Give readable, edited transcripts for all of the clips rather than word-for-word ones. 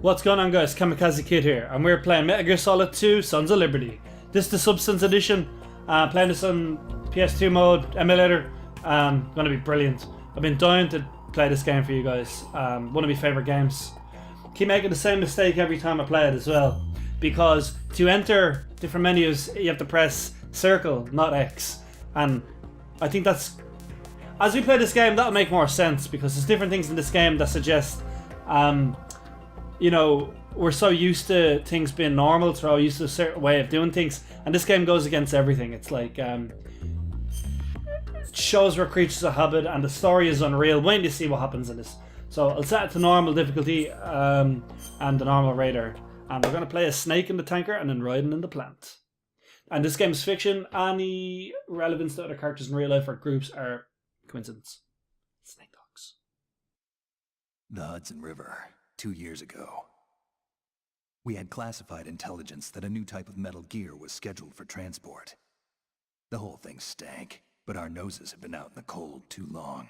What's going on, guys? Kamikaze Kid here, and we're playing Metal Gear Solid 2 Sons of Liberty. This is the Substance Edition. Playing this on PS2 mode, emulator. Gonna be brilliant. I've been dying to play this game for you guys. One of my favourite games. Keep making the same mistake every time I play it as well, because to enter different menus you have to press circle, not X. And I think that's, as we play this game, that'll make more sense, because there's different things in this game that suggest you know, we're so used to things being normal, so used to a certain way of doing things, and this game goes against everything. It's like, it shows we're creatures of habit, and the story is unreal. Wait to see what happens in this. So I'll set it to normal difficulty, and the normal radar. And we're going to play a snake in the tanker, and then Raiden in the plant. And this game's fiction. Any relevance to other characters in real life or groups are coincidence. Snake dogs. The Hudson River. 2 years ago, we had classified intelligence that a new type of metal gear was scheduled for transport. The whole thing stank, but our noses have been out in the cold too long.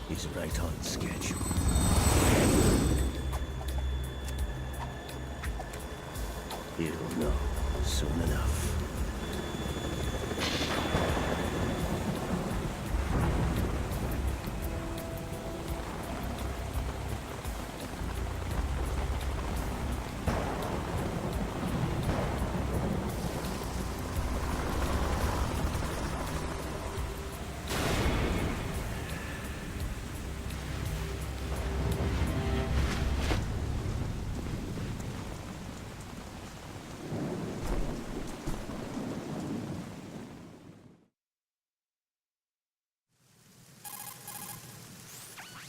He's right on schedule. He'll know soon enough.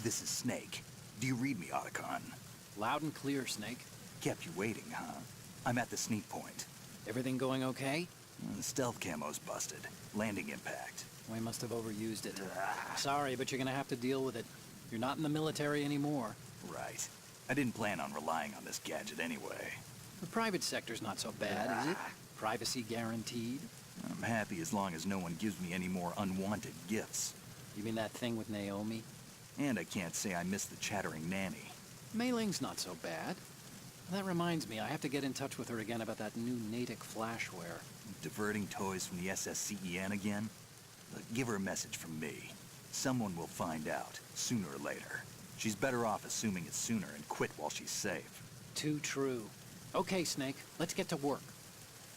This is Snake. Do you read me, Otacon? Loud and clear, Snake. Kept you waiting, huh? I'm at the sneak point. Everything going okay? The stealth camo's busted. Landing impact. We must have overused it. Sorry, but you're gonna have to deal with it. You're not in the military anymore. Right. I didn't plan on relying on this gadget anyway. The private sector's not so bad, is it? Privacy guaranteed. I'm happy as long as no one gives me any more unwanted gifts. You mean that thing with Naomi? And I can't say I miss the chattering nanny. Mei Ling's not so bad. That reminds me, I have to get in touch with her again about that new Natick flashware. Diverting toys from the SSCEN again? Look, give her a message from me. Someone will find out, sooner or later. She's better off assuming it sooner and quit while she's safe. Too true. Okay, Snake, let's get to work.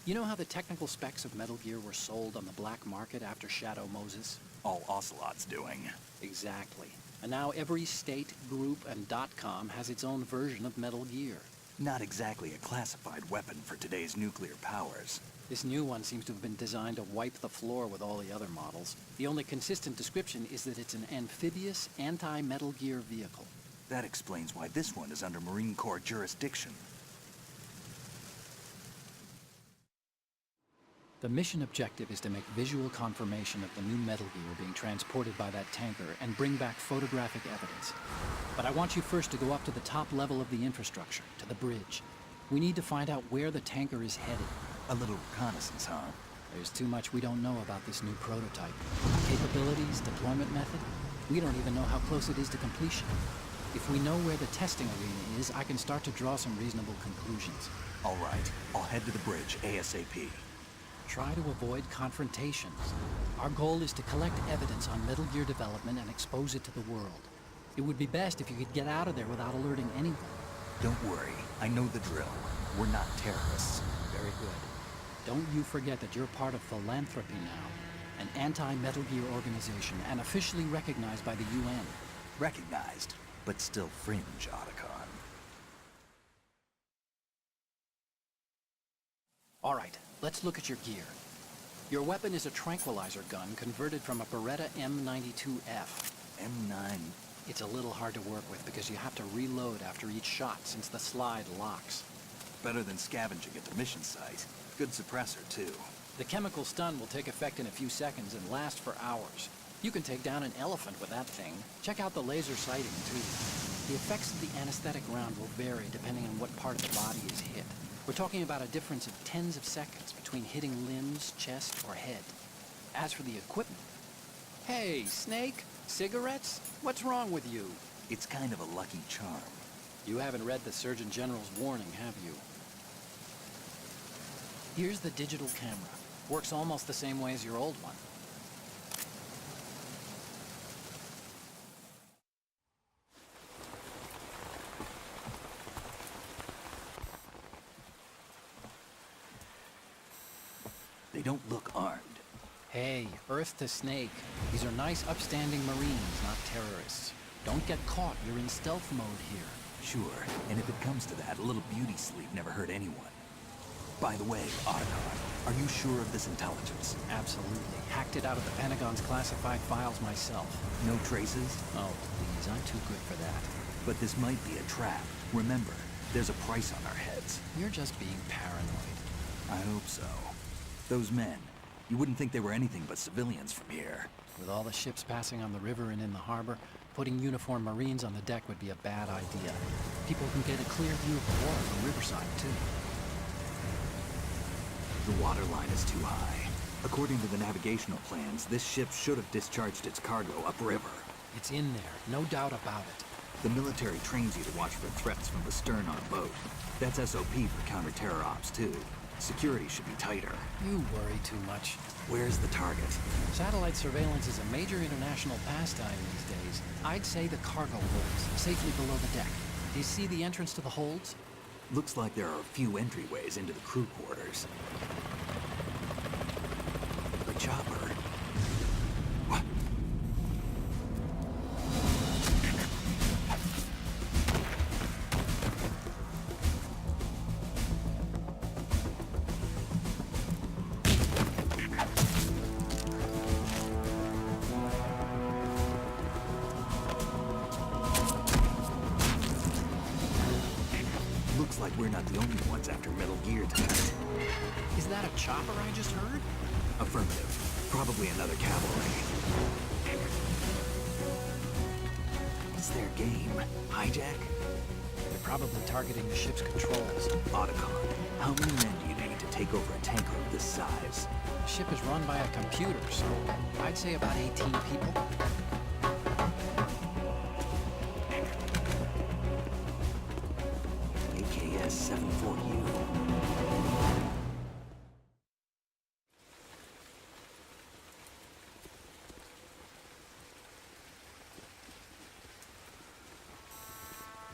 You know how the technical specs of Metal Gear were sold on the black market after Shadow Moses? All Ocelot's doing. Exactly. And now every state, group, and .com has its own version of Metal Gear. Not exactly a classified weapon for today's nuclear powers. This new one seems to have been designed to wipe the floor with all the other models. The only consistent description is that it's an amphibious, anti-Metal Gear vehicle. That explains why this one is under Marine Corps jurisdiction. The mission objective is to make visual confirmation of the new Metal Gear being transported by that tanker and bring back photographic evidence. But I want you first to go up to the top level of the infrastructure, to the bridge. We need to find out where the tanker is headed. A little reconnaissance, huh? There's too much we don't know about this new prototype. Capabilities, deployment method. We don't even know how close it is to completion. If we know where the testing arena is, I can start to draw some reasonable conclusions. All right, I'll head to the bridge ASAP. Try to avoid confrontations. Our goal is to collect evidence on Metal Gear development and expose it to the world. It would be best if you could get out of there without alerting anyone. Don't worry, I know the drill. We're not terrorists. Very good. Don't you forget that you're part of Philanthropy now, an anti-Metal Gear organization and officially recognized by the UN. Recognized, but still fringe, Otacon. All right, let's look at your gear. Your weapon is a tranquilizer gun converted from a Beretta M92F. M9. It's a little hard to work with because you have to reload after each shot since the slide locks. Better than scavenging at the mission site. Good suppressor, too. The chemical stun will take effect in a few seconds and last for hours. You can take down an elephant with that thing. Check out the laser sighting, too. The effects of the anesthetic round will vary depending on what part of the body is hit. We're talking about a difference of tens of seconds between hitting limbs, chest, or head. As for the equipment... Hey, Snake! Cigarettes? What's wrong with you? It's kind of a lucky charm. You haven't read the Surgeon General's warning, have you? Here's the digital camera. Works almost the same way as your old one. They don't look armed. Hey, Earth to Snake. These are nice, upstanding Marines, not terrorists. Don't get caught. You're in stealth mode here. Sure, and if it comes to that, a little beauty sleep never hurt anyone. By the way, Otacon, are you sure of this intelligence? Absolutely. Hacked it out of the Pentagon's classified files myself. No traces? Oh, please, I'm too good for that. But this might be a trap. Remember, there's a price on our heads. You're just being paranoid. I hope so. Those men, you wouldn't think they were anything but civilians from here. With all the ships passing on the river and in the harbor, putting uniformed Marines on the deck would be a bad idea. People can get a clear view of the water from Riverside, too. The water line is too high. According to the navigational plans, this ship should have discharged its cargo upriver. It's in there, no doubt about it. The military trains you to watch for threats from the stern on a boat. That's SOP for counter-terror ops, too. Security should be tighter. You worry too much. Where's the target? Satellite surveillance is a major international pastime these days. I'd say the cargo holds, safely below the deck. Do you see the entrance to the holds? Looks like there are a few entryways into the crew quarters. The chopper. What? not the only ones after Metal Gear tonight. Is that a chopper I just heard? Affirmative. Probably another cavalry. What's their game? Hijack? They're probably targeting the ship's controls. Otacon, how many men do you need to take over a tanker of this size? The ship is run by a computer, so I'd say about 18 people. AKS 74U.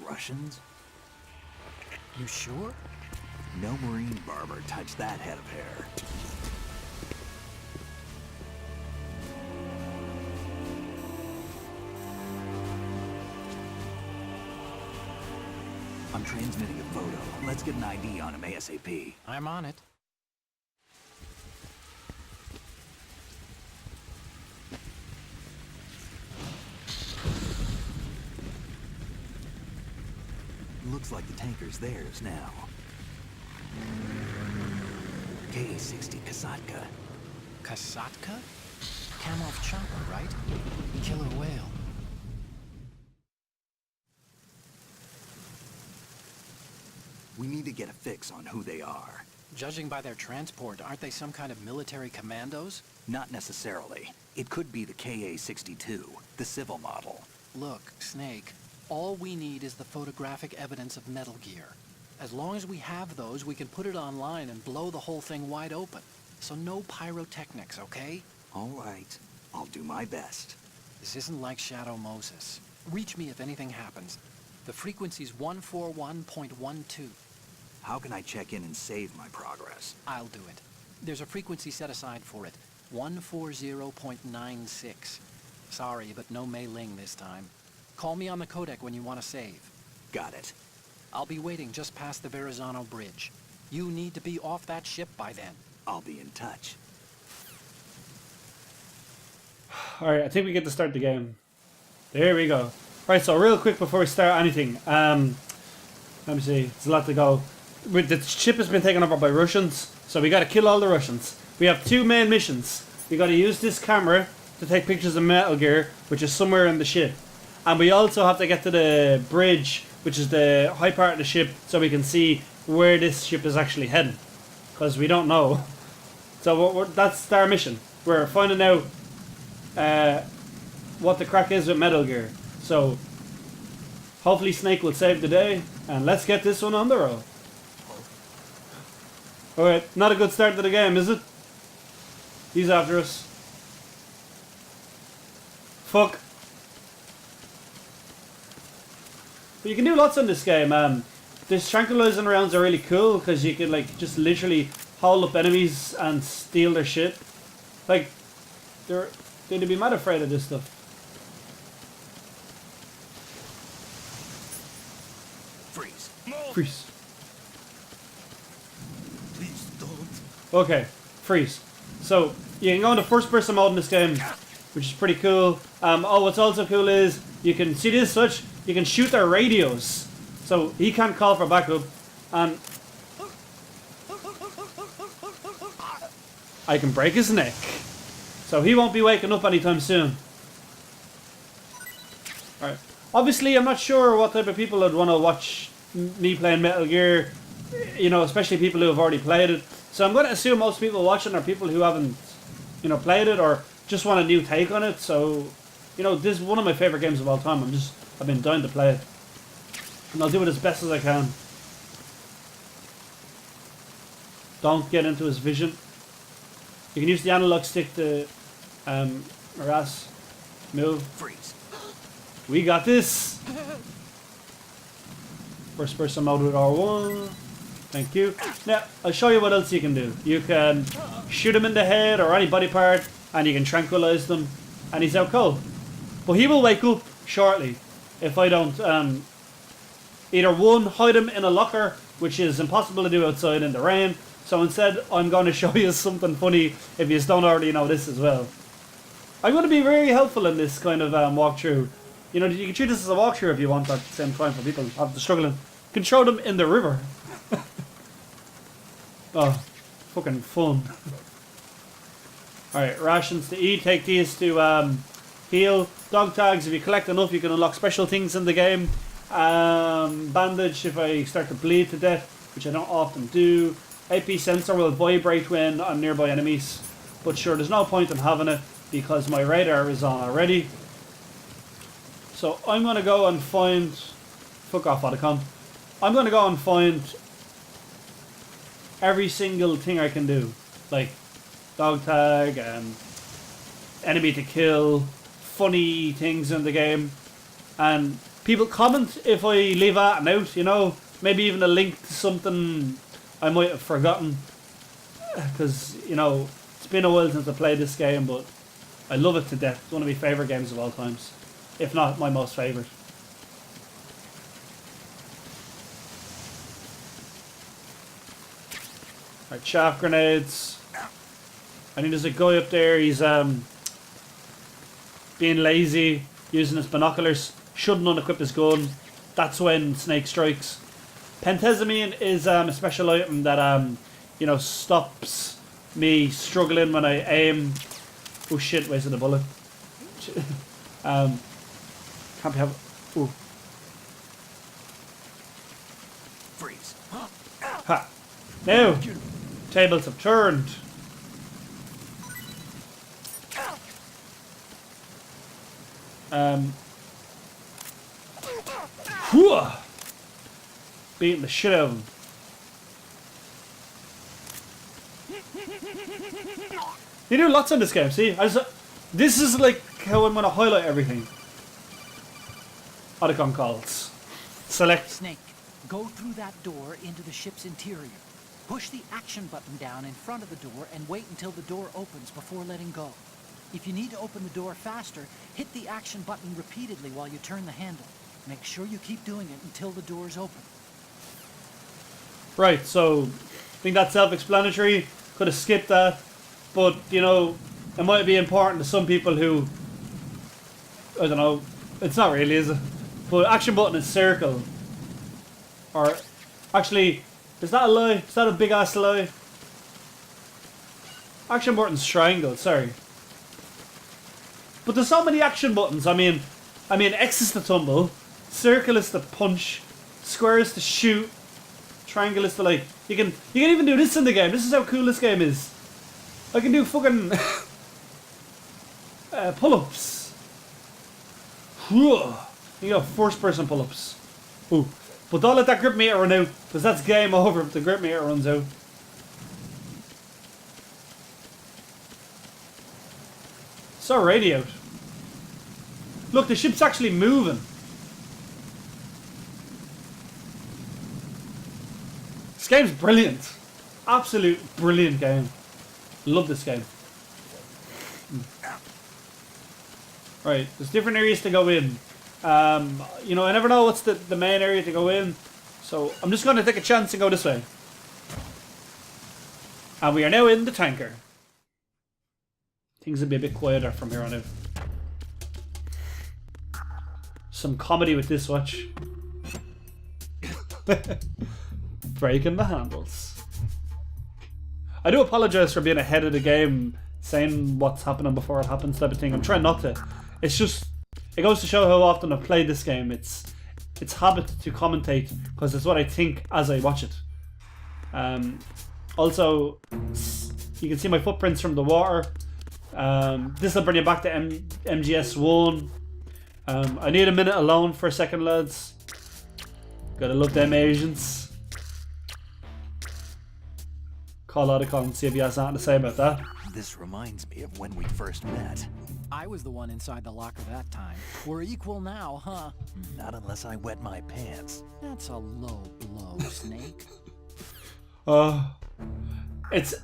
Russians? You sure? No Marine barber touched that head of hair. I'm transmitting a photo. Let's get an ID on him ASAP. I'm on it. Looks like the tanker's theirs now. K-60 Kasatka. Kasatka? Kamov chopper, right? Killer whale. We need to get a fix on who they are. Judging by their transport, aren't they some kind of military commandos? Not necessarily. It could be the KA-62, the civil model. Look, Snake, all we need is the photographic evidence of Metal Gear. As long as we have those, we can put it online and blow the whole thing wide open. So no pyrotechnics, okay? All right. I'll do my best. This isn't like Shadow Moses. Reach me if anything happens. The frequency's 141.12. How can I check in and save my progress? I'll do it. There's a frequency set aside for it. 140.96. Sorry, but no Mei Ling this time. Call me on the codec when you want to save. Got it. I'll be waiting just past the Verrazano Bridge. You need to be off that ship by then. I'll be in touch. Alright, I think we get to start the game. There we go. Right, so real quick before we start anything. Let me see. There's a lot to go. The ship has been taken over by Russians, so we gotta kill all the Russians. We have two main missions. We gotta use this camera to take pictures of Metal Gear, which is somewhere in the ship. And we also have to get to the bridge, which is the high part of the ship, so we can see where this ship is actually heading. Because we don't know. So that's our mission. We're finding out what the crack is with Metal Gear. So hopefully Snake will save the day, and let's get this one on the road. Alright, not a good start to the game, is it? He's after us. Fuck. But you can do lots in this game. This tranquilizing rounds are really cool because you can like just literally hold up enemies and steal their shit. Like, they'd be mad afraid of this stuff. Freeze. Freeze. Please don't. Okay, freeze. So you can go into first person mode in this game, which is pretty cool. Oh, what's also cool is you can see this switch. You can shoot their radios, so he can't call for backup, and I can break his neck, so he won't be waking up anytime soon. Alright. Obviously, I'm not sure what type of people would want to watch me playing Metal Gear, you know, especially people who have already played it. So I'm going to assume most people watching are people who haven't, you know, played it or just want a new take on it. So, you know, this is one of my favorite games of all time. I've been dying to play it, and I'll do it as best as I can. Don't get into his vision. You can use the analog stick to harass, move. Freeze. We got this. First person mode with R1. Thank you. Now, I'll show you what else you can do. You can shoot him in the head or any body part, and you can tranquilize them, and he's out cold. But he will wake up shortly if I don't either one, hide him in a locker, which is impossible to do outside in the rain. So instead, I'm going to show you something funny if you don't already know this as well. I'm going to be very helpful in this kind of walkthrough. You know, you can treat this as a walkthrough if you want at the same time for people who have the struggling. You can show them in the river. Oh, fucking fun. Alright, rations to eat. Take these to heal. Dog tags, if you collect enough, you can unlock special things in the game. Bandage if I start to bleed to death, which I don't often do. AP sensor will vibrate when on nearby enemies. But sure, there's no point in having it because my radar is on already. So I'm going to go and find... Fuck off, Otacon. I'm going to go and find every single thing I can do. Like dog tag, enemy to kill, funny things in the game. And people comment if I leave that out, you know. Maybe even a link to something I might have forgotten. Because, you know, it's been a while since I played this game, but I love it to death. It's one of my favourite games of all times. If not my most favourite. Right, chaff grenades. I think there's a guy up there, he's being lazy, using his binoculars. Shouldn't unequip his gun. That's when Snake strikes. Pentazamine is a special item that you know, stops me struggling when I aim. Oh shit, wasted a bullet. Can't be having... Ooh. Freeze. Ha! Now, tables have turned. Whew! Beating the shit out of him. You do lots in this game, see? This is like how I'm going to highlight everything. Otacon calls. Select. Snake, go through that door into the ship's interior. Push the action button down in front of the door and wait until the door opens before letting go. If you need to open the door faster, hit the action button repeatedly while you turn the handle. Make sure you keep doing it until the door is open. Right, so I think that's self-explanatory. Could have skipped that. But, you know, it might be important to some people who... I don't know. It's not really, is it? But action button is circle. Or, actually, is that a lie? Is that a big ass lie? Action button's triangle, sorry. But there's so many action buttons. I mean, X is to tumble, circle is to punch, square is to shoot, triangle is to like... You can even do this in the game. This is how cool this game is. I can do fucking pull-ups. You got first person pull-ups. Ooh. But don't let that grip meter run out, because that's game over if the grip meter runs out. It's already out. Look, the ship's actually moving. This game's brilliant. Absolute brilliant game. Love this game. Right, there's different areas to go in. You know, I never know what's the main area to go in. So I'm just going to take a chance and go this way. And we are now in the tanker. Things will be a bit quieter from here on out. Some comedy with this watch. Breaking the handles. I do apologise for being ahead of the game, saying what's happening before it happens type of thing. I'm trying not to. It's just, it goes to show how often I've played this game. It's habit to commentate, because it's what I think as I watch it. Also, you can see my footprints from the water. This will bring you back to MGS1. I need a minute alone for a second, lads. Gotta love them Asians. Call Otacon and see if he has something to say about that. This reminds me of when we first met. I was the one inside the locker that time. We're equal now, huh? Not unless I wet my pants. That's a low blow, Snake. It's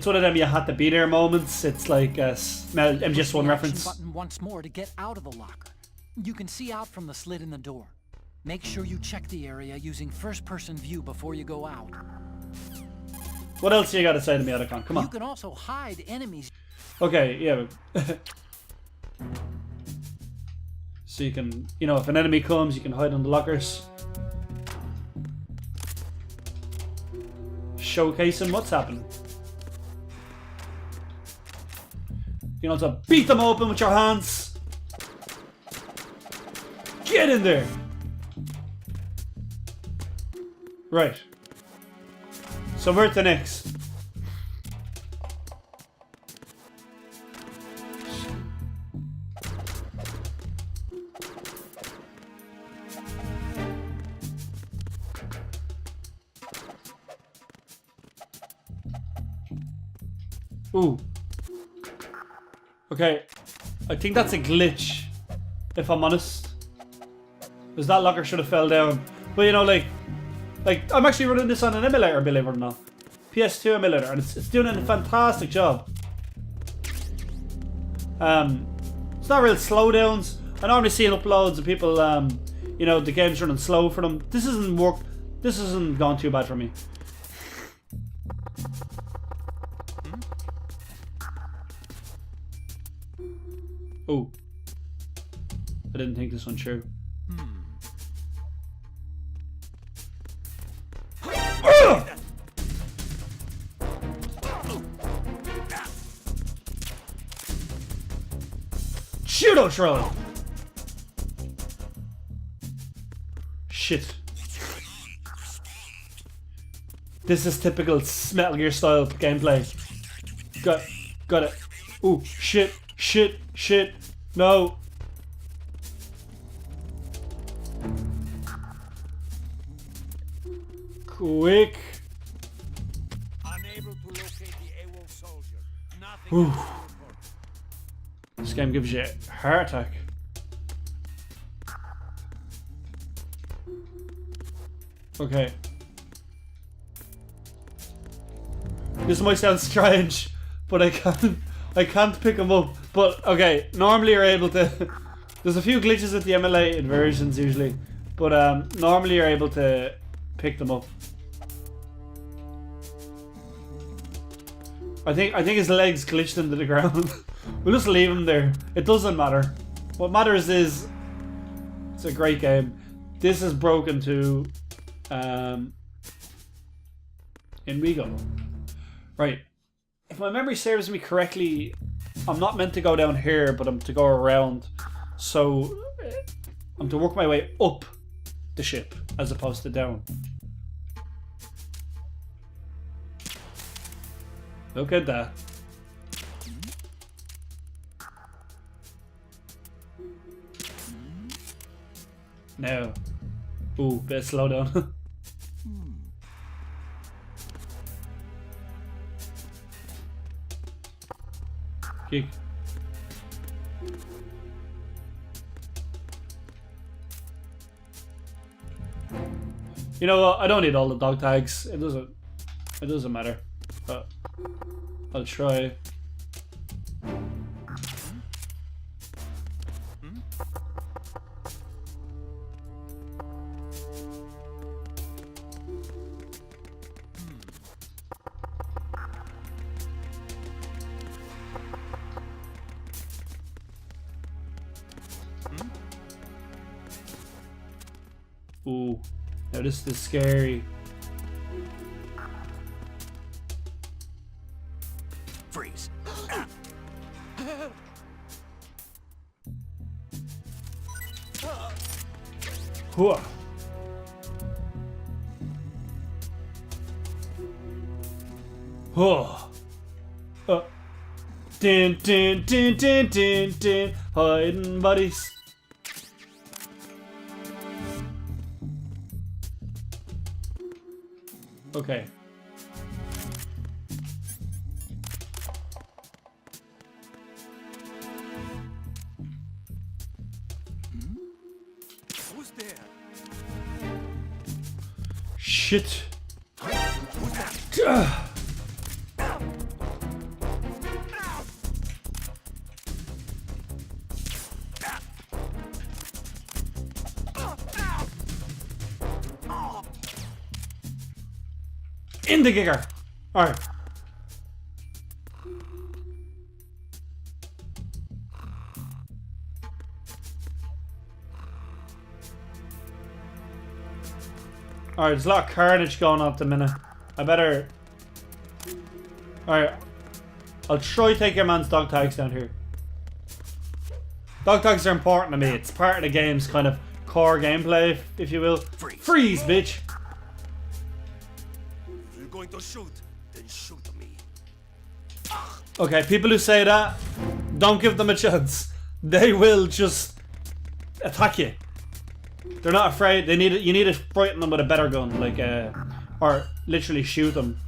one of them you had to be there moments. It's like a MGS1 reference. Button once more to get out of the locker. You can see out from the slit in the door. Make sure you check the area using first-person view before you go out. What else you got to say to me, Otacon? Come on. You can also hide enemies. Okay, yeah. So you can, you know, if an enemy comes, you can hide in the lockers. showcasing what's happening. You know, to beat them open with your hands. Get in there. Right. So where's the next? Ooh. Okay. I think that's a glitch, if I'm honest. Because that locker should have fell down. But you know, like I'm actually running this on an emulator, believe it or not. PS2 emulator, and it's doing a fantastic job. It's not real slowdowns. I normally see uploads of people, you know, the game's running slow for them. This isn't going too bad for me. Oh, I didn't think this one through. Pseudo Shroud! Shit. This is typical Metal Gear style gameplay. Got it. Ooh, shit. No. Quick. Unable to locate the AWOL soldier. Nothing Ooh. else to report. This game gives you a heart attack. Okay. This might sound strange, but I can't pick them up. But okay, normally you're able to. There's a few glitches with the emulated versions usually, but normally you're able to pick them up. I think his legs glitched into the ground. We'll just leave him there. It doesn't matter. What matters is it's a great game. This is broken to in we go. Right. If my memory serves me correctly, I'm not meant to go down here, but I'm to go around. So I'm to work my way up the ship as opposed to down. Look at that. No. Ooh, bit of slow down. Kick. You know what? I don't need all the dog tags. It doesn't matter. But I'll try. Ooh, now this is scary. Freeze. Hooah. Oh. Din din din din din din. Hiding buddies. Okay. Who's there? Shit. Who's that? In the giger. Alright. Alright, there's a lot of carnage going on at the minute. I better Alright. I'll try take your man's dog tags down here. Dog tags are important to me. It's part of the game's kind of core gameplay, if you will. Freeze, bitch! If you're going to shoot, then shoot me. Okay, people who say that, don't give them a chance. They will just attack you. They're not afraid. They need it. You need to frighten them with a better gun, like or literally shoot them.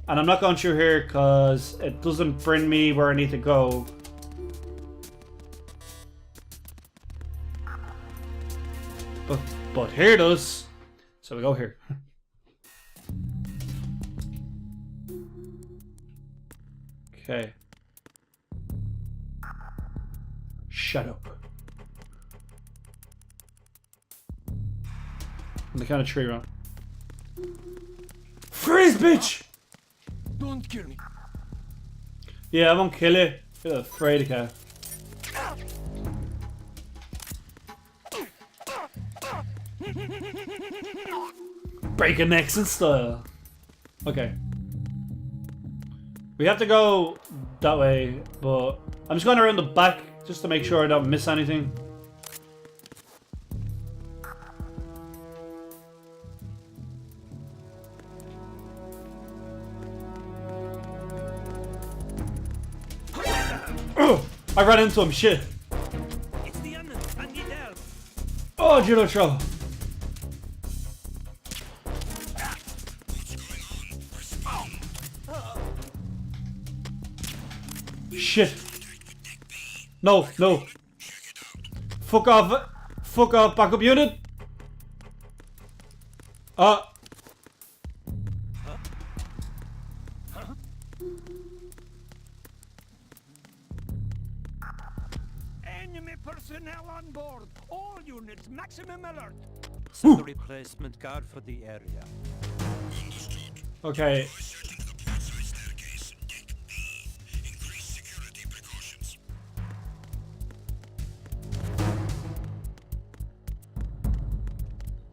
And I'm not going through here because it doesn't bring me where I need to go. But here it does. So we go here. Okay. Shut up. On the kind of tree run. Freeze, bitch! Don't kill me. Yeah, I won't kill you. You're afraid of cat. Breaking necks in style. Okay. We have to go that way, but I'm just going around the back just to make sure I don't miss anything. Oh, I ran into him, shit. It's the end. I need help. Oh, judo throw. Shit. No, no. Fuck off. Fuck off, backup unit. Enemy personnel on board. All units, maximum alert. Send a replacement guard for the area. Okay.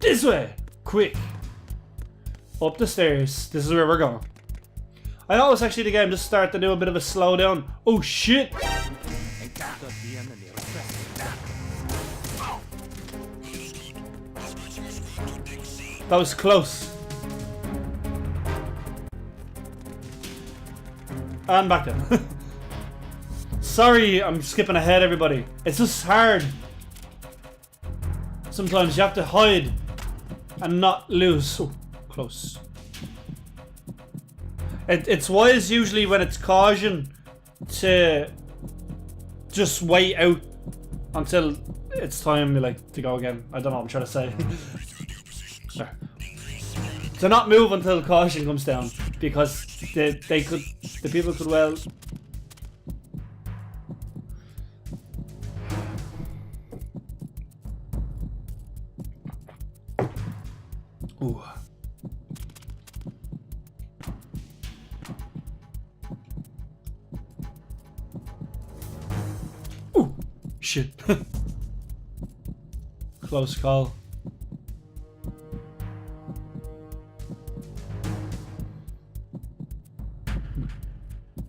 This way! Quick! Up the stairs. This is where we're going. I noticed actually the game just started to do a bit of a slowdown. Oh shit! Encounter the enemy. That was close. And back then. Sorry, I'm skipping ahead, everybody. It's just hard. Sometimes you have to hide and not lose. Oh, close. It's wise usually when it's caution to just wait out until it's time like to go again. I don't know what I'm trying to say. To not move until caution comes down because the people could well. Ooh. Ooh. Shit. Close call.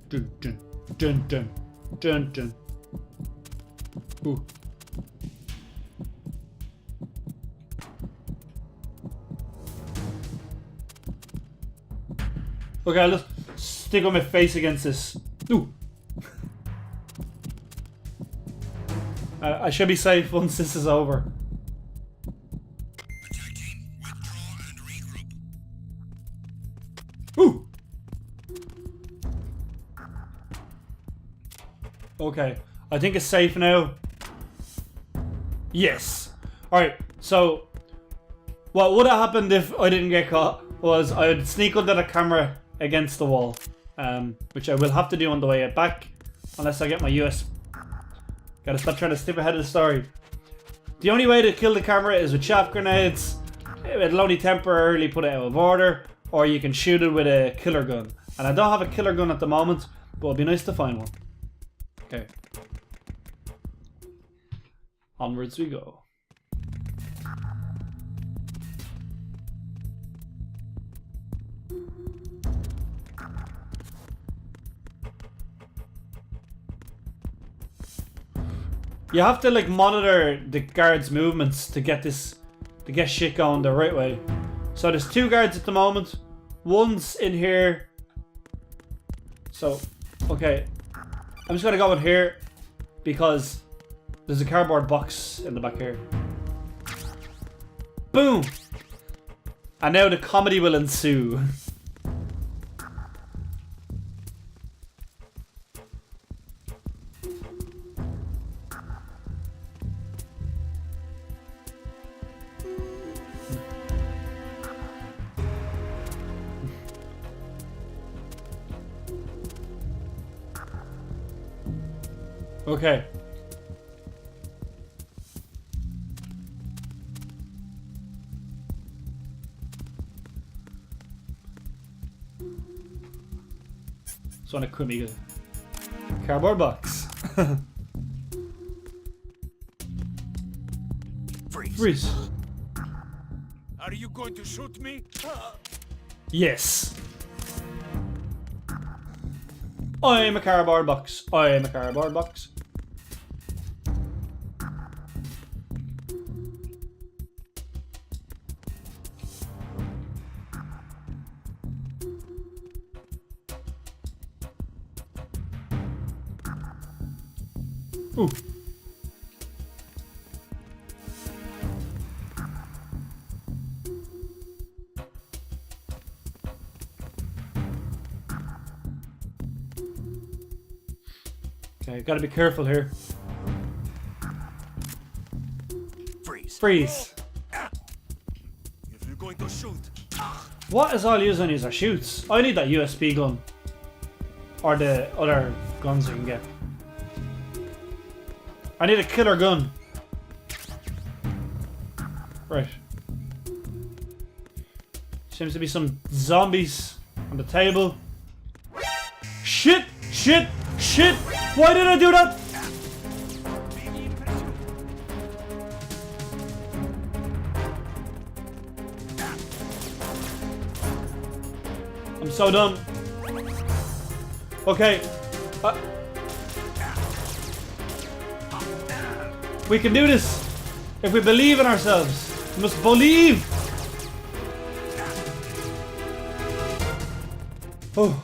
Dun dun dun dun dun dun. Ooh. Okay, I'll just stick on my face against this. Ooh. I should be safe once this is over. Ooh. Okay, I think it's safe now. Yes. Alright, so what would have happened if I didn't get caught was I would sneak under the camera against the wall, which I will have to do on the way back, unless I get my US. Gotta stop trying to skip ahead of the story. The only way to kill the camera is with chaff grenades. It'll only temporarily put it out of order, or you can shoot it with a killer gun. And I don't have a killer gun at the moment, but it'd be nice to find one. Okay. Onwards we go. You have to like monitor the guards' movements to get shit going the right way. So there's 2 guards at the moment. One's in here. So, okay. I'm just gonna go in here because there's a cardboard box in the back here. Boom! And now the comedy will ensue. Okay. Just want to quit me cardboard box. Freeze. Freeze. Are you going to shoot me? Yes. I'm a cardboard box. I'm a cardboard box. Ooh. Okay, gotta be careful here. Freeze. Freeze. If you're going to shoot, What is all using these are shoots? I need that USB gun. Or the other guns you can get. I need a killer gun. Right. Seems to be some zombies on the table. Shit! Shit! Shit! Why did I do that? I'm so dumb. Okay. We can do this if we believe in ourselves. We must believe. Oh.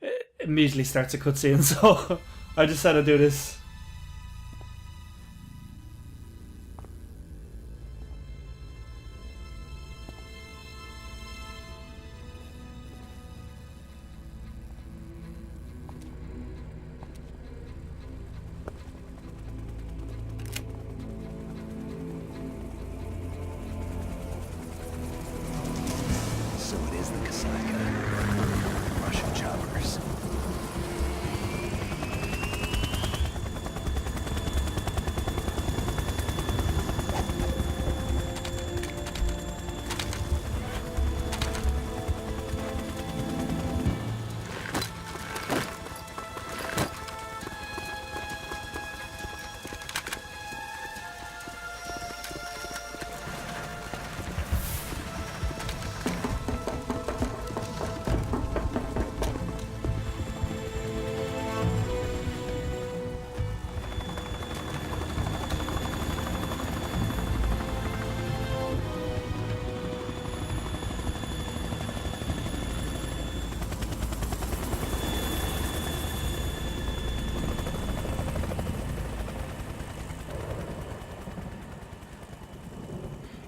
It immediately starts a cutscene, so I just had to do this. So it is the Kasaka. Russian choppers.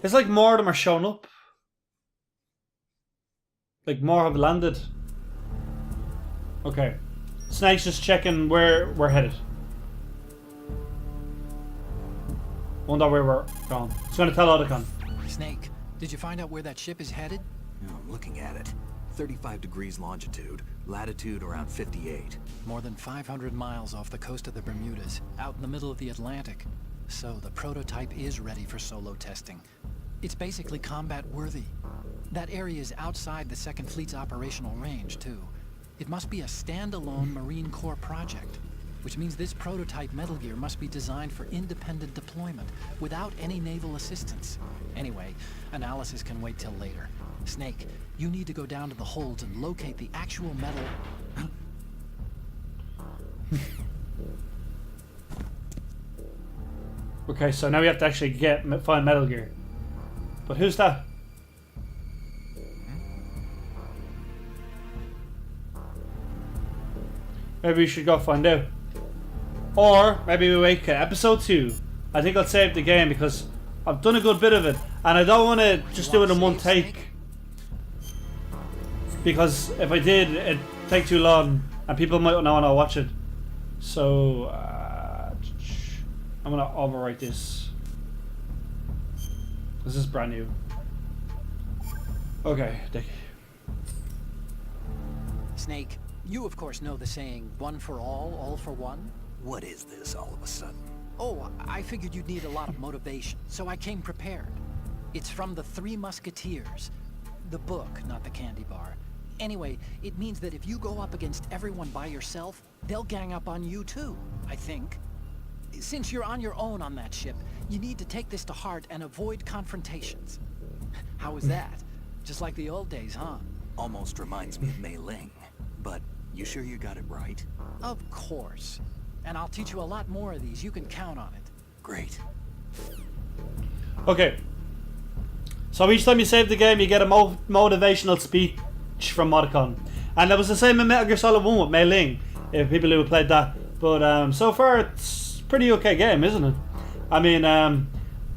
It's like more of them are showing up. Like more have landed. Okay. Snake's just checking where we're headed. Wonder where we're going. It's gonna tell Otacon. Snake, did you find out where that ship is headed? Oh, I'm looking at it. 35 degrees longitude, latitude around 58. More than 500 miles off the coast of the Bermudas, out in the middle of the Atlantic. So the prototype is ready for solo testing. It's basically combat worthy. That area is outside the Second Fleet's operational range, too. It must be a standalone Marine Corps project, which means this prototype Metal Gear must be designed for independent deployment, without any naval assistance. Anyway, analysis can wait till later. Snake, you need to go down to the holds and locate the actual metal... Okay, so now we have to actually find Metal Gear. But who's that? Maybe we should go find out. Or maybe we wait to episode 2. I think I'll save the game because I've done a good bit of it. And I don't want to just do it in one take. Because if I did, it'd take too long and people might not want to watch it. So, I'm going to overwrite this. This is brand new. Okay, Dick. Snake, you of course know the saying, one for all for one? What is this all of a sudden? Oh, I figured you'd need a lot of motivation, so I came prepared. It's from the Three Musketeers. The book, not the candy bar. Anyway, it means that if you go up against everyone by yourself, they'll gang up on you too, I think. Since you're on your own on that ship, you need to take this to heart and avoid confrontations. How was that? Just like the old days, huh? Almost reminds me of Mei Ling. But you sure you got it right? Of course. And I'll teach you a lot more of these. You can count on it. Great. Okay. So each time you save the game, you get a motivational speech from Modicon. And it was the same in Metal Gear Solid 1 with Mei Ling, if people who played that. But so far, it's a pretty okay game, isn't it? I mean,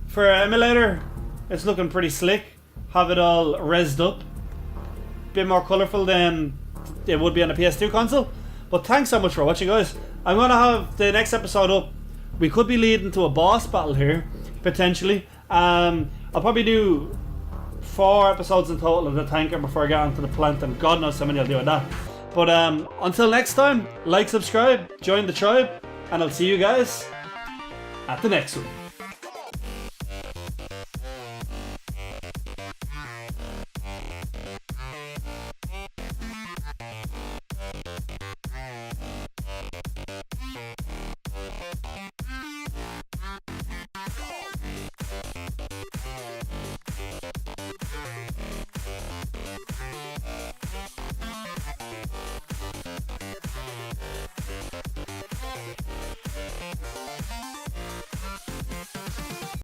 for an emulator, it's looking pretty slick. Have it all rezzed up. Bit more colourful than it would be on a PS2 console. But thanks so much for watching, guys. I'm going to have the next episode up. We could be leading to a boss battle here, potentially. I'll probably do 4 episodes in total of the tanker before I get onto the plant, and God knows how many I'll do with that. But until next time, like, subscribe, join the tribe, and I'll see you guys at the next one.